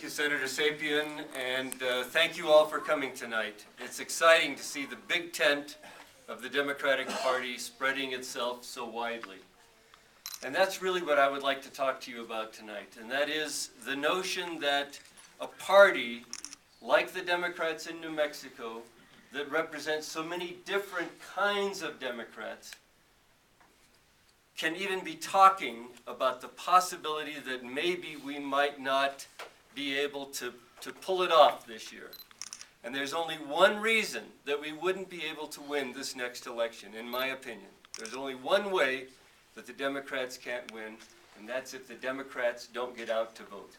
you, Senator Sapien, and thank you all for coming tonight. It's exciting to see the big tent of the Democratic Party spreading itself so widely. And that's really what I would like to talk to you about tonight, and that is the notion that a party like the Democrats in New Mexico that represents so many different kinds of Democrats can even be talking about the possibility that maybe we might not be able to pull it off this year. And there's only one reason that we wouldn't be able to win this next election, in my opinion. There's only one way that the Democrats can't win, and that's if the Democrats don't get out to vote.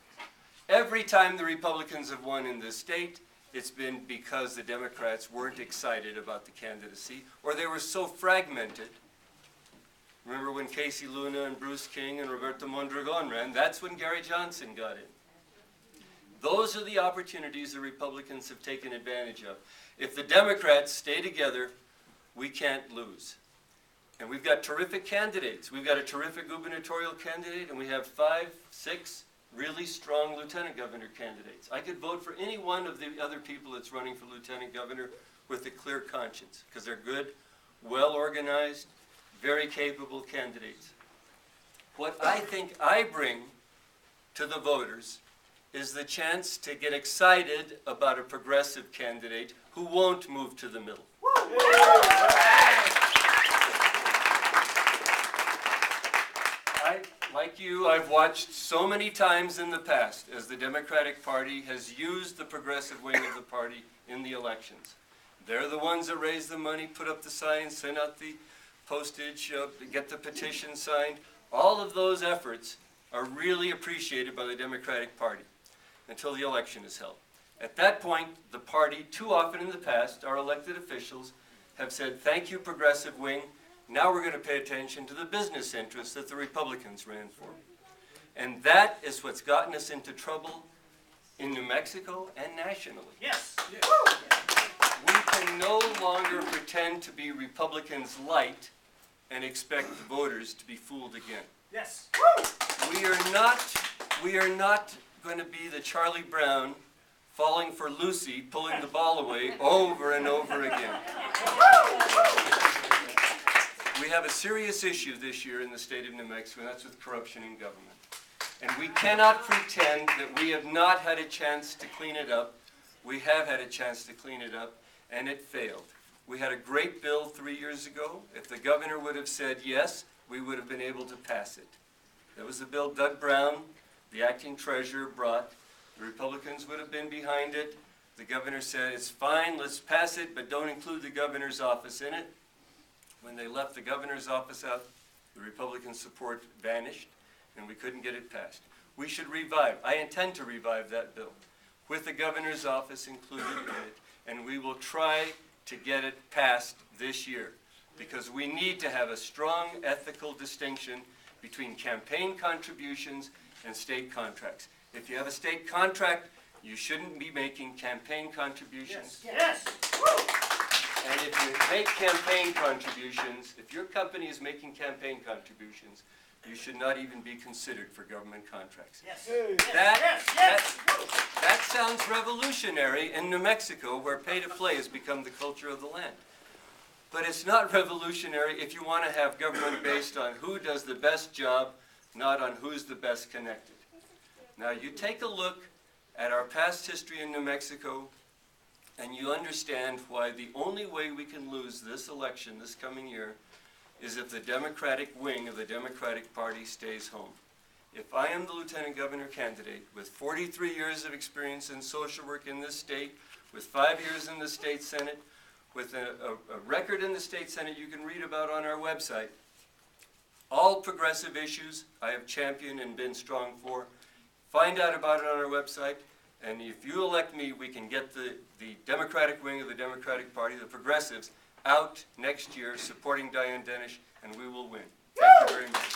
Every time the Republicans have won in this state, it's been because the Democrats weren't excited about the candidacy, or they were so fragmented. Remember when Casey Luna and Bruce King and Roberto Mondragon ran? That's when Gary Johnson got in. Those are the opportunities the Republicans have taken advantage of. If the Democrats stay together, we can't lose. And we've got terrific candidates. We've got a terrific gubernatorial candidate, and we have 5, 6 really strong lieutenant governor candidates. I could vote for any one of the other people that's running for lieutenant governor with a clear conscience, because they're good, well-organized, very capable candidates. What I think I bring to the voters is the chance to get excited about a progressive candidate who won't move to the middle. Like you, I've watched so many times in the past as the Democratic Party has used the progressive wing of the party in the elections. They're the ones that raise the money, put up the signs, send out the postage, get the petition signed. All of those efforts are really appreciated by the Democratic Party until the election is held. At that point, the party, too often in the past, our elected officials have said, thank you, progressive wing. Now we're going to pay attention to the business interests that the Republicans ran for. And that is what's gotten us into trouble in New Mexico and nationally. Yes. Yes. We can no longer pretend to be Republicans light and expect the voters to be fooled again. Yes. We are not going to be the Charlie Brown falling for Lucy, pulling the ball away over and over again. We have a serious issue this year in the state of New Mexico, and that's with corruption in government. And we cannot pretend that we have not had a chance to clean it up. We have had a chance to clean it up, and it failed. We had a great bill 3 years ago. If the governor would have said yes, we would have been able to pass it. That was the bill Doug Brown, the acting treasurer, brought. The Republicans would have been behind it. The governor said, it's fine, let's pass it, but don't include the governor's office in it. When they left the governor's office out, the Republican support vanished, and we couldn't get it passed. We should revive. I intend to revive that bill with the governor's office included in it, and we will try to get it passed this year, because we need to have a strong ethical distinction between campaign contributions and state contracts. If you have a state contract, you shouldn't be making campaign contributions. Yes. And if you make campaign contributions, if your company is making campaign contributions, you should not even be considered for government contracts. Yes. That sounds revolutionary in New Mexico, where pay-to-play has become the culture of the land. But it's not revolutionary if you want to have government based on who does the best job, not on who's the best connected. Now, you take a look at our past history in New Mexico, and you understand why the only way we can lose this election this coming year is if the Democratic wing of the Democratic Party stays home. If I am the lieutenant governor candidate with 43 years of experience in social work in this state, with 5 years in the state senate, with a record in the state senate you can read about on our website, all progressive issues I have championed and been strong for. Find out about it on our website, and if you elect me, we can get the Democratic wing of the Democratic Party, the progressives, out next year supporting Diane Dennis, and we will win. Thank you very much.